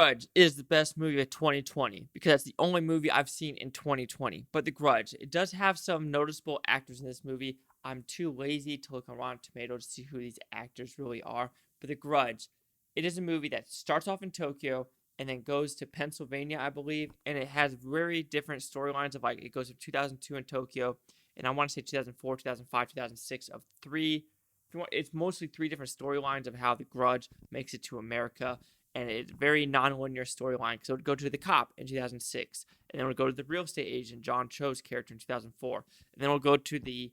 Grudge is the best movie of 2020 because that's the only movie I've seen in 2020. But The Grudge, it does have some noticeable actors in this movie. I'm too lazy to look on Rotten Tomatoes to see who these actors really are. But The Grudge, it is a movie that starts off in Tokyo and then goes to Pennsylvania, I believe. And it has very different storylines of like it goes to 2002 in Tokyo. And I want to say 2004, 2005, 2006 of three. It's mostly three different storylines of how The Grudge makes it to America. And it's very non-linear storyline because it would go to the cop in 2006, and then it would go to the real estate agent John Cho's character in 2004, and then we'll go to the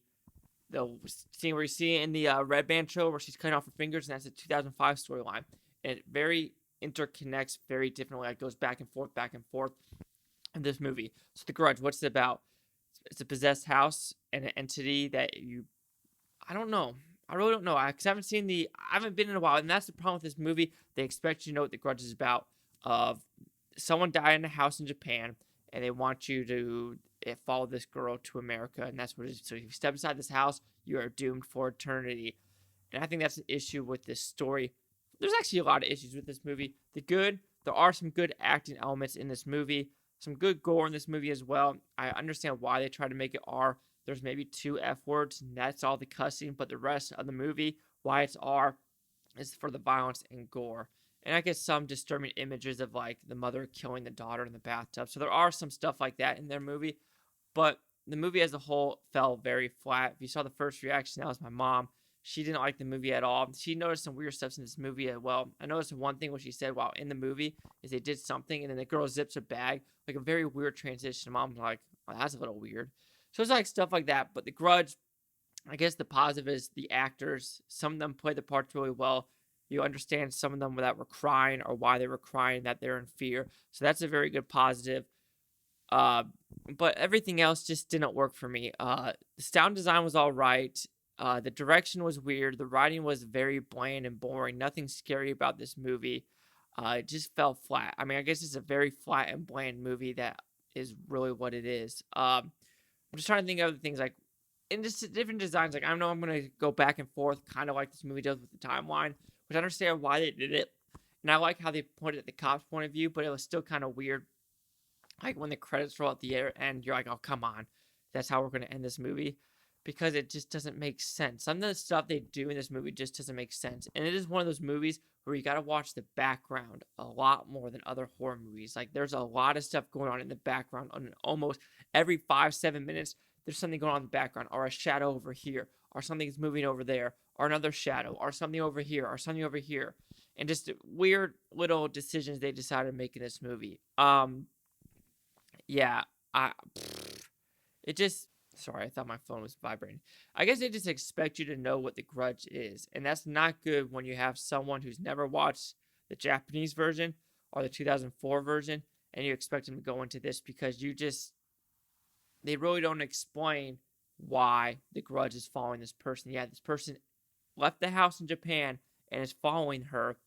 scene where you see in the Red Band show where she's cutting off her fingers, and that's a 2005 storyline. And it very interconnects very differently. It goes back and forth in this movie. So The Grudge, what's it about? It's a possessed house and an entity that I don't know. I really don't know. I haven't been in a while, and that's the problem with this movie. They expect you to know what The Grudge is about. Of someone died in a house in Japan, and they want you to follow this girl to America, and that's what it is. So if you step inside this house, you are doomed for eternity. And I think that's an issue with this story. There's actually a lot of issues with this movie. There are some good acting elements in this movie, some good gore in this movie as well. I understand why they try to make it R. There's maybe 2 F words, and that's all the cussing, but the rest of the movie, why it's R, is for the violence and gore. And I guess some disturbing images of like the mother killing the daughter in the bathtub. So there are some stuff like that in their movie, but the movie as a whole fell very flat. If you saw the first reaction, that was my mom. She didn't like the movie at all. She noticed some weird stuff in this movie as well. I noticed one thing what she said while in the movie is they did something, and then the girl zips a bag, like a very weird transition. Mom's like, oh, that's a little weird. So it's like stuff like that. But The Grudge, I guess the positive is the actors. Some of them play the parts really well. You understand some of them that were crying or why they were crying, that they're in fear. So that's a very good positive. But everything else just didn't work for me. The sound design was all right. The direction was weird. The writing was very bland and boring. Nothing scary about this movie. It just fell flat. I mean, I guess it's a very flat and bland movie that is really what it is. I'm just trying to think of other things like in just different designs. Like I know I'm gonna go back and forth, kind of like this movie does with the timeline, which I understand why they did it, and I like how they pointed at the cop's point of view, but it was still kind of weird. Like when the credits roll at the end, you're like, oh come on, that's how we're gonna end this movie, because it just doesn't make sense. Some of the stuff they do in this movie just doesn't make sense, and it is one of those movies where you gotta watch the background a lot more than other horror movies. Like there's a lot of stuff going on in the background on almost every 5-7 minutes. There's something going on in the background, or a shadow over here, or something's moving over there, or another shadow, or something over here, or something over here, and just weird little decisions they decided to make in this movie. Yeah, it just. Sorry, I thought my phone was vibrating. I guess they just expect you to know what The Grudge is, and that's not good when you have someone who's never watched the Japanese version or the 2004 version, and you expect them to go into this because they really don't explain why The Grudge is following this person. Yeah, this person left the house in Japan and is following her,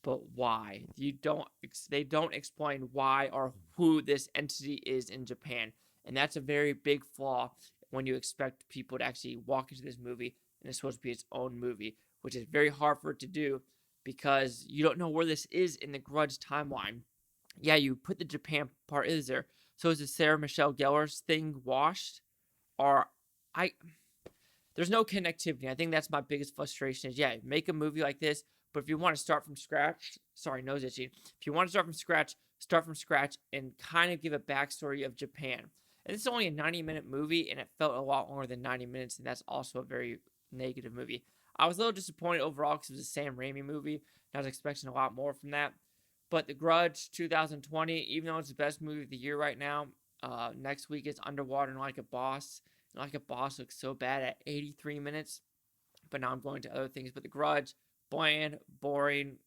but why? They don't explain why or who this entity is in Japan. And that's a very big flaw when you expect people to actually walk into this movie and it's supposed to be its own movie, which is very hard for it to do because you don't know where this is in the Grudge timeline. Yeah, you put the Japan part is there. So is the Sarah Michelle Gellar's thing washed? Or there's no connectivity. I think that's my biggest frustration is, yeah, make a movie like this, but if you want to start from scratch, sorry, nose itching. If you want to start from scratch and kind of give a backstory of Japan. And this is only a 90-minute movie, and it felt a lot longer than 90 minutes, and that's also a very negative movie. I was a little disappointed overall because it was a Sam Raimi movie, and I was expecting a lot more from that. But The Grudge 2020, even though it's the best movie of the year right now, next week is Underwater and Like a Boss. And Like a Boss looks so bad at 83 minutes, but now I'm going to other things. But The Grudge, bland, boring,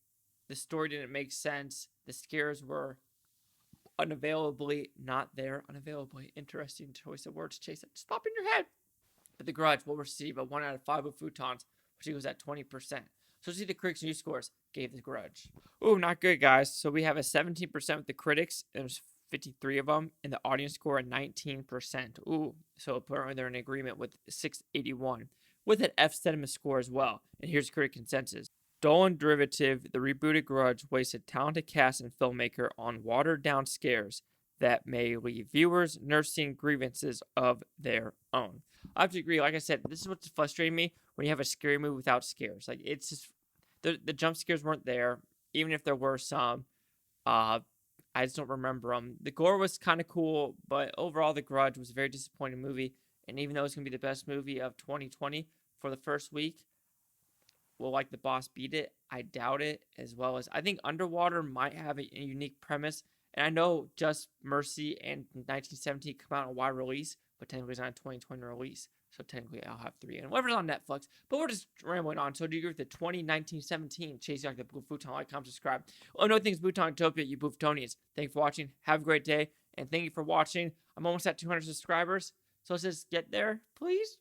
the story didn't make sense, the scares were unavailably not there. Unavailably. Interesting choice of words, Chase. Just pop in your head. But The Grudge will receive a 1 out of 5 with Futons, which equals at 20%. So see the critics' news scores gave The Grudge. Ooh, not good, guys. So we have a 17% with the critics, and there's 53 of them, and the audience score at 19%. Ooh, so apparently they're in agreement with 681, with an F cinema score as well. And here's critic consensus. stolen derivative, the rebooted Grudge wasted talented cast and filmmaker on watered-down scares that may leave viewers nursing grievances of their own. I have to agree. Like I said, this is what's frustrating me when you have a scary movie without scares. Like, it's just the jump scares weren't there, even if there were some. Uh, I just don't remember them. The gore was kind of cool, but overall, The Grudge was a very disappointing movie. And even though it's gonna be the best movie of 2020 for the first week, will like The Boss beat it? I doubt it. As well as I think Underwater might have a unique premise. And I know Just Mercy and 1917 come out on a wide release, but technically it's not a 2020 release. So technically I'll have 3 and whatever's on Netflix. But we're just rambling on. So do you agree with the 2019-17? Chase like the Blue Futon, like, comment, subscribe. Oh, no, thanks, Futon Utopia, you Futonians. Thank you for watching. Have a great day. And thank you for watching. I'm almost at 200 subscribers. So let's just get there, please.